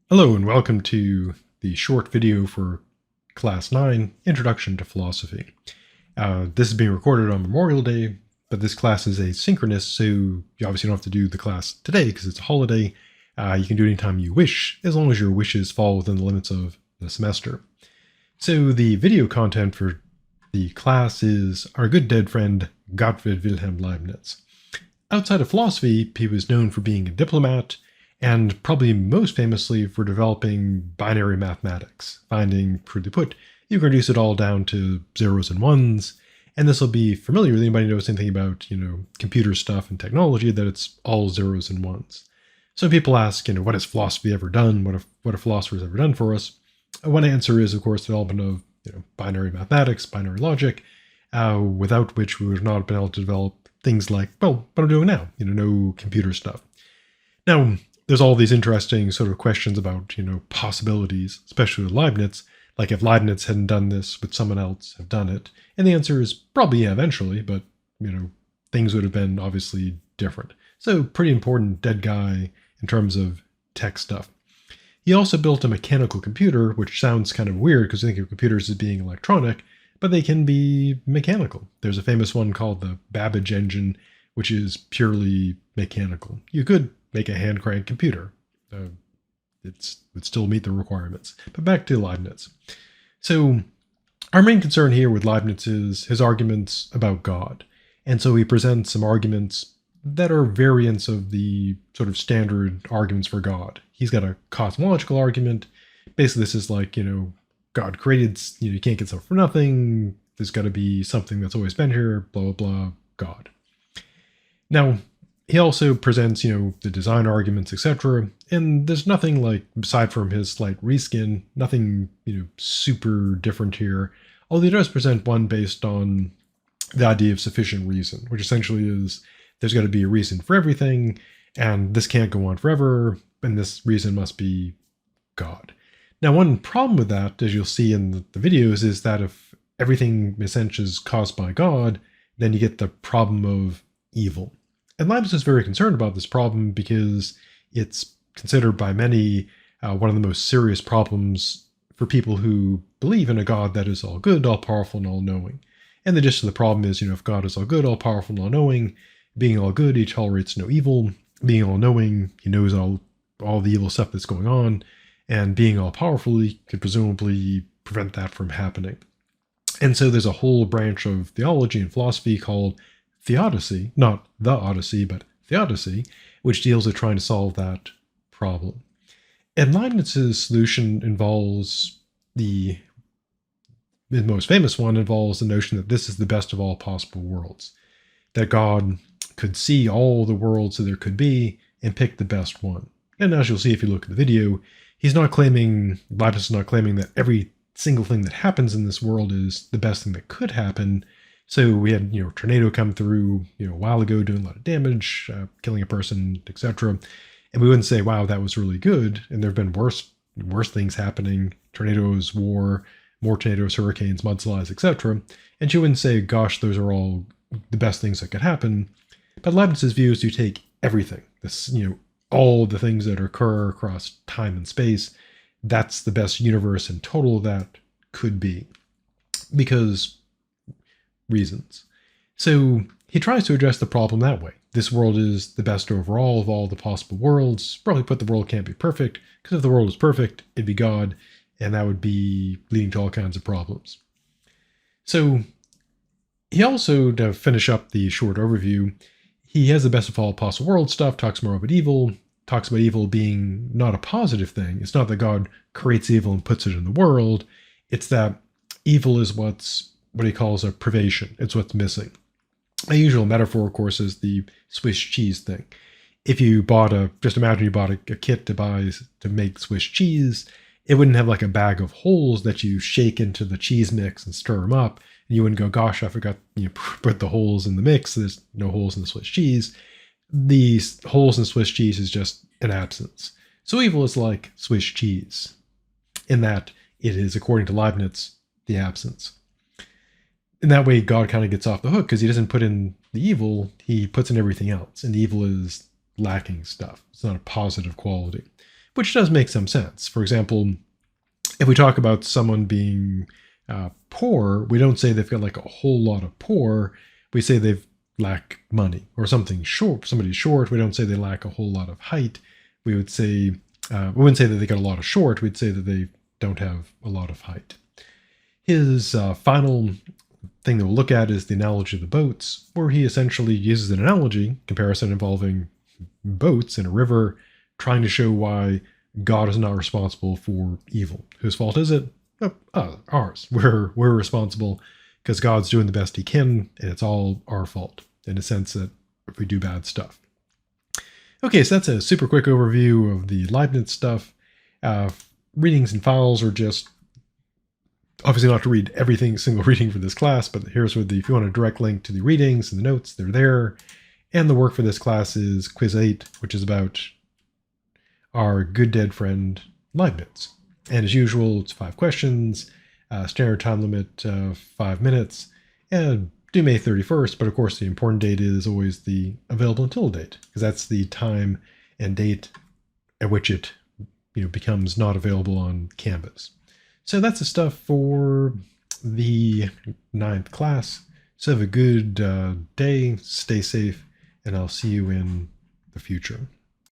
Hello and welcome to the short video for Class 9, Introduction to Philosophy. This is being recorded on Memorial Day, but this class is asynchronous, so you obviously don't have to do the class today because it's a holiday. You can do it anytime you wish, as long as your wishes fall within the limits of the semester. So the video content for the class is our good dead friend Gottfried Wilhelm Leibniz. Outside of philosophy, he was known for being a diplomat, and probably most famously for developing binary mathematics, finding, crudely put, you can reduce it all down to zeros and ones, and this will be familiar with anybody who knows anything about, computer stuff and technology, that it's all zeros and ones. So people ask, what has philosophy ever done? What have philosophers ever done for us? One answer is, of course, the development of binary mathematics, binary logic, without which we would not have been able to develop things like, well, what I'm doing now, no computer stuff. Now, there's all these interesting sort of questions about, possibilities, especially with Leibniz, like if Leibniz hadn't done this, would someone else have done it? And the answer is probably yeah, eventually, but, things would have been obviously different. So pretty important dead guy in terms of tech stuff. He also built a mechanical computer, which sounds kind of weird because you think of computers as being electronic, but they can be mechanical. There's a famous one called the Babbage engine, which is purely mechanical. You could make a hand crank computer. It would still meet the requirements. But back to Leibniz. So our main concern here with Leibniz is his arguments about God. And so he presents some arguments that are variants of the sort of standard arguments for God. He's got a cosmological argument. Basically, this is like, God created, you can't get stuff for nothing. There's got to be something that's always been here, blah, blah, blah, God. Now, he also presents, the design arguments, etc. And there's nothing like, aside from his slight reskin, nothing, super different here. Although he does present one based on the idea of sufficient reason, which essentially is there's got to be a reason for everything, and this can't go on forever, and this reason must be God. Now, one problem with that, as you'll see in the videos, is that if everything essentially is caused by God, then you get the problem of evil. And Leibniz is very concerned about this problem because it's considered by many one of the most serious problems for people who believe in a God that is all good, all powerful, and all knowing. And the gist of the problem is, if God is all good, all powerful, and all knowing, being all good, he tolerates no evil. Being all knowing, he knows all the evil stuff that's going on. And being all powerful, he could presumably prevent that from happening. And so there's a whole branch of theology and philosophy called theodicy, not the Odyssey, but theodicy, which deals with trying to solve that problem. And Leibniz's solution involves the most famous one involves the notion that this is the best of all possible worlds, that God could see all the worlds that there could be and pick the best one. And as you'll see if you look at the video, Leibniz is not claiming that every single thing that happens in this world is the best thing that could happen. So we had, a tornado come through, a while ago doing a lot of damage, killing a person, etc. And we wouldn't say, wow, that was really good. And there have been worse things happening, tornadoes, war, more tornadoes, hurricanes, mudslides, etc. And you wouldn't say, gosh, those are all the best things that could happen. But Leibniz's view is to take everything, all the things that occur across time and space. That's the best universe in total that could be. Because reasons. So he tries to address the problem that way. This world is the best overall of all the possible worlds. Probably put the world can't be perfect, because if the world was perfect, it'd be God, and that would be leading to all kinds of problems. So he also, to finish up the short overview, he has the best of all possible world stuff, talks more about evil, talks about evil being not a positive thing. It's not that God creates evil and puts it in the world. It's that evil is what he calls a privation. It's what's missing. A usual metaphor, of course, is the Swiss cheese thing. If you just imagine you bought a kit to make Swiss cheese, it wouldn't have like a bag of holes that you shake into the cheese mix and stir them up. And you wouldn't go, gosh, I forgot put the holes in the mix. There's no holes in the Swiss cheese. These holes in Swiss cheese is just an absence. So evil is like Swiss cheese in that it is, according to Leibniz, the absence. In that way, God kind of gets off the hook because he doesn't put in the evil, he puts in everything else. And the evil is lacking stuff. It's not a positive quality. which does make some sense. For example, if we talk about someone being poor, we don't say they've got like a whole lot of poor. We say they've lack money or something short. Somebody's short. We don't say they lack a whole lot of height. We would say we wouldn't say that they got a lot of short. We'd say that they don't have a lot of height. His final thing that we'll look at is the analogy of the boats, where he essentially uses an analogy comparison involving boats in a river, trying to show why God is not responsible for evil. Whose fault is it? Ours. We're responsible because God's doing the best he can, and it's all our fault in a sense that if we do bad stuff. Okay, so that's a super quick overview of the Leibniz stuff. Readings and files are just obviously not to read everything single reading for this class, but here's where if you want a direct link to the readings and the notes, they're there. And the work for this class is Quiz 8, which is about our good dead friend Leibniz. And as usual, it's 5 questions, standard time limit 5 minutes, and due May 31st. But of course, the important date is always the available until date, because that's the time and date at which it becomes not available on Canvas. So that's the stuff for the 9th class. So have a good day, stay safe, and I'll see you in the future.